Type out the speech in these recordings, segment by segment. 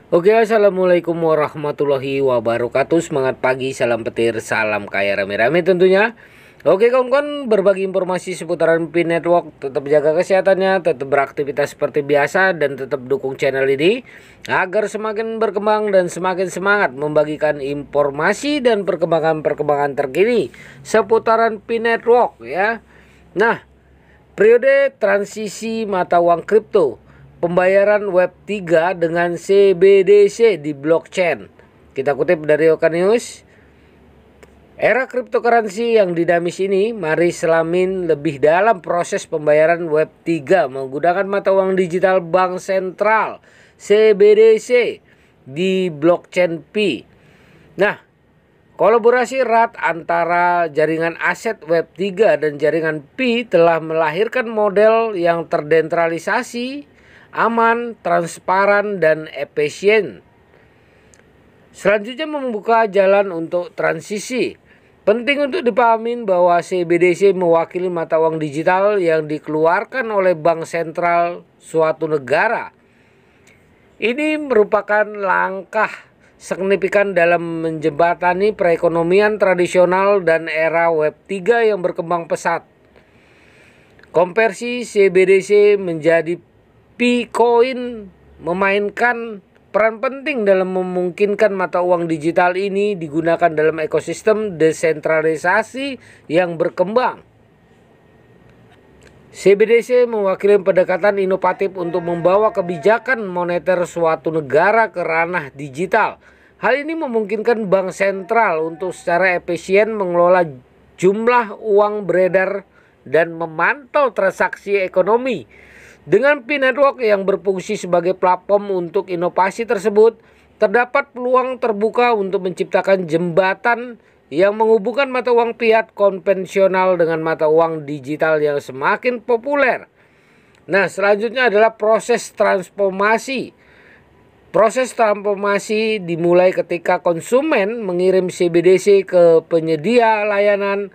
Oke, assalamualaikum warahmatullahi wabarakatuh. Semangat pagi, salam petir, salam kaya rame-rame tentunya. Oke kawan-kawan, berbagi informasi seputaran PIN Network. Tetap jaga kesehatannya, tetap beraktivitas seperti biasa, dan tetap dukung channel ini agar semakin berkembang dan semakin semangat membagikan informasi dan perkembangan-perkembangan terkini seputaran PIN Network ya. Nah, periode transisi mata uang kripto, pembayaran Web3 dengan CBDC di blockchain. Kita kutip dari Oka News. Era cryptocurrency yang dinamis ini, mari selamin lebih dalam proses pembayaran Web3 menggunakan mata uang digital bank sentral CBDC di blockchain Pi. Nah, kolaborasi erat antara jaringan aset Web3 dan jaringan Pi telah melahirkan model yang terdesentralisasi, aman, transparan, dan efisien. Selanjutnya membuka jalan untuk transisi. Penting untuk dipahami bahwa CBDC mewakili mata uang digital yang dikeluarkan oleh bank sentral suatu negara. Ini merupakan langkah signifikan dalam menjembatani perekonomian tradisional dan era Web3 yang berkembang pesat. Konversi CBDC menjadi P-Coin memainkan peran penting dalam memungkinkan mata uang digital ini digunakan dalam ekosistem desentralisasi yang berkembang. CBDC mewakili pendekatan inovatif untuk membawa kebijakan moneter suatu negara ke ranah digital. Hal ini memungkinkan bank sentral untuk secara efisien mengelola jumlah uang beredar dan memantau transaksi ekonomi. Dengan Pi Network yang berfungsi sebagai platform untuk inovasi tersebut, terdapat peluang terbuka untuk menciptakan jembatan yang menghubungkan mata uang fiat konvensional dengan mata uang digital yang semakin populer. Nah, selanjutnya adalah proses transformasi. Proses transformasi dimulai ketika konsumen mengirim CBDC ke penyedia layanan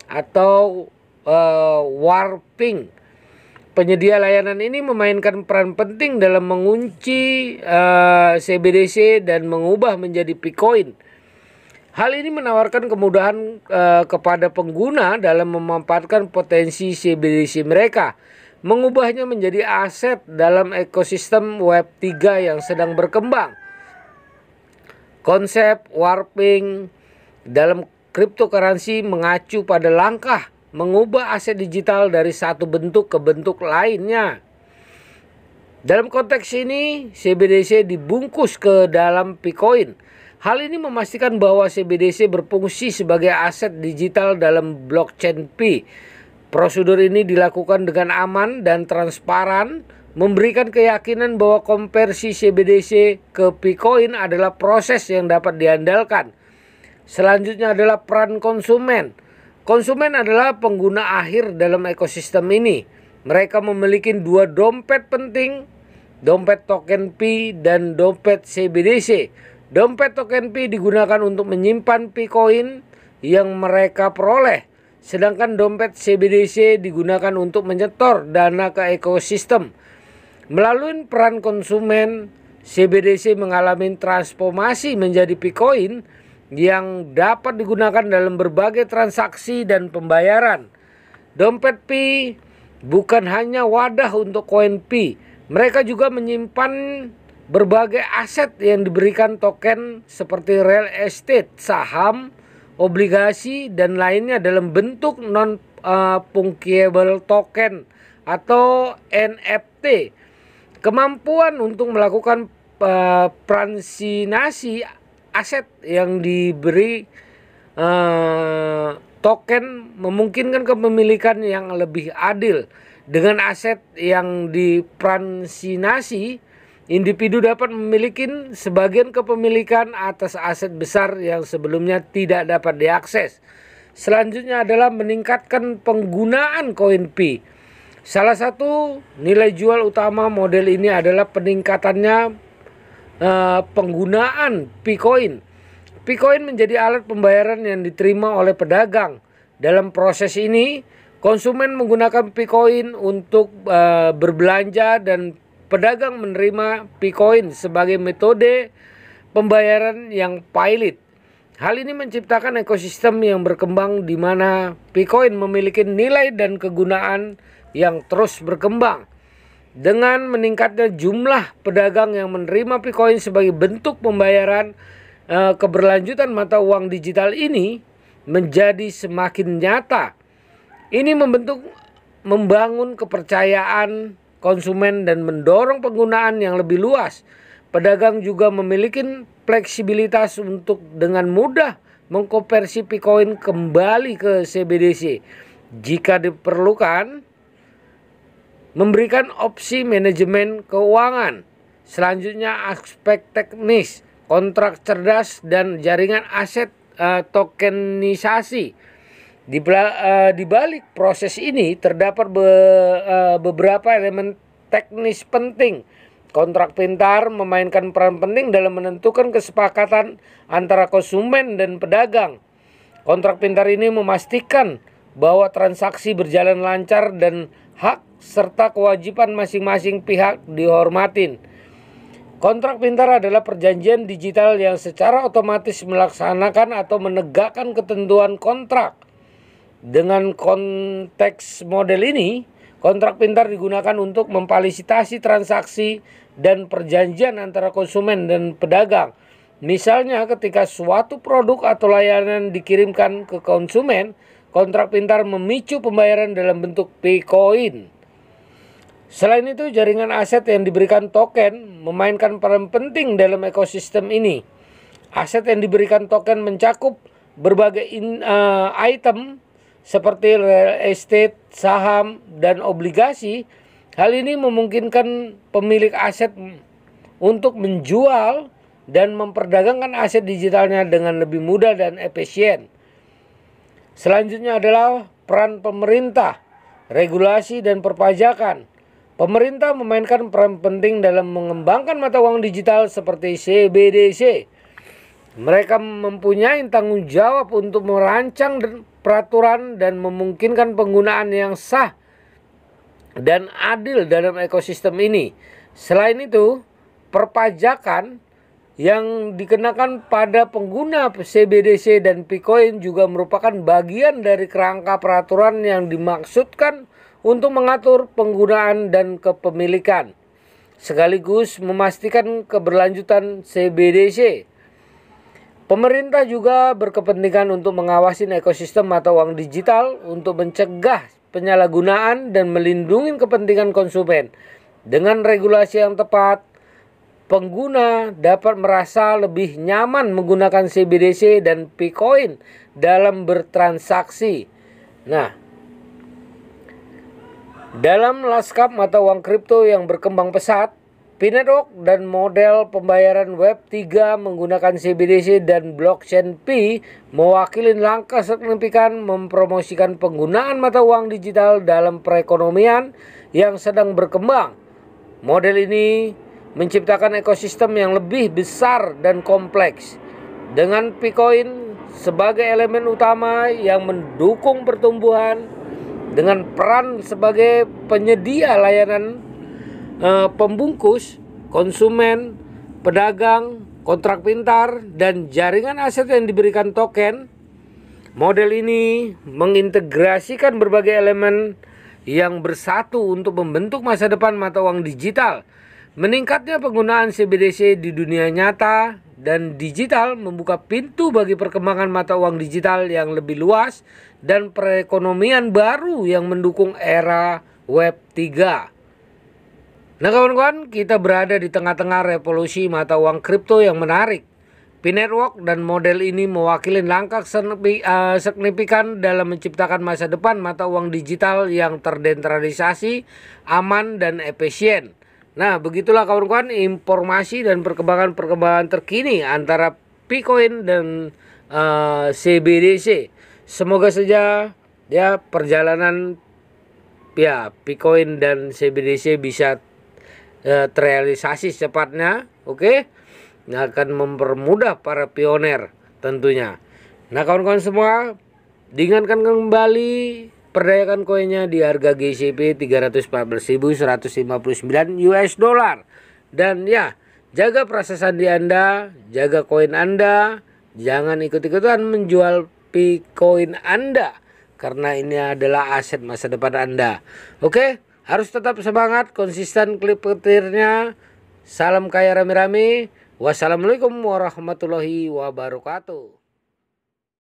atau warping. Penyedia layanan ini memainkan peran penting dalam mengunci CBDC dan mengubah menjadi Bitcoin. Hal ini menawarkan kemudahan kepada pengguna dalam memanfaatkan potensi CBDC mereka, mengubahnya menjadi aset dalam ekosistem Web3 yang sedang berkembang. Konsep warping dalam cryptocurrency mengacu pada langkah mengubah aset digital dari satu bentuk ke bentuk lainnya. Dalam konteks ini, CBDC dibungkus ke dalam Bitcoin. Hal ini memastikan bahwa CBDC berfungsi sebagai aset digital dalam blockchain Pi. Prosedur ini dilakukan dengan aman dan transparan, memberikan keyakinan bahwa konversi CBDC ke Bitcoin adalah proses yang dapat diandalkan. Selanjutnya adalah peran konsumen. Konsumen adalah pengguna akhir dalam ekosistem ini. Mereka memiliki dua dompet penting, dompet token Pi dan dompet CBDC. Dompet token Pi digunakan untuk menyimpan Bitcoin yang mereka peroleh, sedangkan dompet CBDC digunakan untuk menyetor dana ke ekosistem. Melalui peran konsumen, CBDC mengalami transformasi menjadi Bitcoin yang dapat digunakan dalam berbagai transaksi dan pembayaran. Dompet Pi bukan hanya wadah untuk koin Pi, mereka juga menyimpan berbagai aset yang diberikan token seperti real estate, saham, obligasi, dan lainnya dalam bentuk non-fungible token atau NFT. Kemampuan untuk melakukan transaksi aset yang diberi token memungkinkan kepemilikan yang lebih adil. Dengan aset yang ditransaksi, individu dapat memiliki sebagian kepemilikan atas aset besar yang sebelumnya tidak dapat diakses. Selanjutnya adalah meningkatkan penggunaan koin Pi. Salah satu nilai jual utama model ini adalah peningkatannya penggunaan Bitcoin. Bitcoin menjadi alat pembayaran yang diterima oleh pedagang. Dalam proses ini, konsumen menggunakan Bitcoin untuk berbelanja dan pedagang menerima Picoin sebagai metode pembayaran yang pilot. Hal ini menciptakan ekosistem yang berkembang di mana Picoin memiliki nilai dan kegunaan yang terus berkembang. Dengan meningkatnya jumlah pedagang yang menerima Picoin sebagai bentuk pembayaran, keberlanjutan mata uang digital ini menjadi semakin nyata. Ini membangun kepercayaan konsumen dan mendorong penggunaan yang lebih luas. Pedagang juga memiliki fleksibilitas untuk dengan mudah mengkonversi Picoin kembali ke CBDC jika diperlukan, memberikan opsi manajemen keuangan. Selanjutnya aspek teknis, kontrak cerdas dan jaringan aset tokenisasi. Di balik proses ini terdapat beberapa elemen teknis penting. Kontrak pintar memainkan peran penting dalam menentukan kesepakatan antara konsumen dan pedagang. Kontrak pintar ini memastikan bahwa transaksi berjalan lancar dan hak serta kewajiban masing-masing pihak dihormatin. Kontrak pintar adalah perjanjian digital yang secara otomatis melaksanakan atau menegakkan ketentuan kontrak. Dengan konteks model ini, kontrak pintar digunakan untuk memfasilitasi transaksi dan perjanjian antara konsumen dan pedagang. Misalnya ketika suatu produk atau layanan dikirimkan ke konsumen, kontrak pintar memicu pembayaran dalam bentuk Picoin. Selain itu, jaringan aset yang diberikan token memainkan peran penting dalam ekosistem ini. Aset yang diberikan token mencakup berbagai item seperti real estate, saham, dan obligasi. Hal ini memungkinkan pemilik aset untuk menjual dan memperdagangkan aset digitalnya dengan lebih mudah dan efisien. Selanjutnya adalah peran pemerintah, regulasi, dan perpajakan. Pemerintah memainkan peran penting dalam mengembangkan mata uang digital seperti CBDC. Mereka mempunyai tanggung jawab untuk merancang peraturan dan memungkinkan penggunaan yang sah dan adil dalam ekosistem ini. Selain itu, perpajakan yang dikenakan pada pengguna CBDC dan Picoin juga merupakan bagian dari kerangka peraturan yang dimaksudkan untuk mengatur penggunaan dan kepemilikan, sekaligus memastikan keberlanjutan CBDC. Pemerintah juga berkepentingan untuk mengawasi ekosistem mata uang digital untuk mencegah penyalahgunaan dan melindungi kepentingan konsumen. Dengan regulasi yang tepat, pengguna dapat merasa lebih nyaman menggunakan CBDC dan Picoin dalam bertransaksi. Nah, dalam lanskap mata uang kripto yang berkembang pesat, P-Network dan model pembayaran Web 3 menggunakan CBDC dan blockchain Pi mewakili langkah signifikan mempromosikan penggunaan mata uang digital dalam perekonomian yang sedang berkembang. Model ini menciptakan ekosistem yang lebih besar dan kompleks, dengan Picoin sebagai elemen utama yang mendukung pertumbuhan, dengan peran sebagai penyedia layanan pembungkus, konsumen, pedagang, kontrak pintar, dan jaringan aset yang diberikan token. Model ini mengintegrasikan berbagai elemen yang bersatu untuk membentuk masa depan mata uang digital. Meningkatnya penggunaan CBDC di dunia nyata dan digital membuka pintu bagi perkembangan mata uang digital yang lebih luas dan perekonomian baru yang mendukung era Web 3. Nah kawan-kawan, kita berada di tengah-tengah revolusi mata uang kripto yang menarik. P-Network dan model ini mewakili langkah signifikan dalam menciptakan masa depan mata uang digital yang terdesentralisasi, aman, dan efisien. Nah, begitulah kawan-kawan informasi dan perkembangan terkini antara Picoin dan CBDC. Semoga saja ya perjalanan ya Picoin dan CBDC bisa terrealisasi secepatnya, oke? Nah, akan mempermudah para pioner tentunya. Nah, kawan-kawan semua, diingatkan kembali perdayakan koinnya di harga GCP 314.159 US dollar. Dan ya, jaga prasasti Anda, jaga koin Anda, jangan ikut-ikutan menjual Bitcoin Anda karena ini adalah aset masa depan Anda. Oke, harus tetap semangat, konsisten klip petirnya. Salam kaya rame-rame. Wassalamualaikum warahmatullahi wabarakatuh.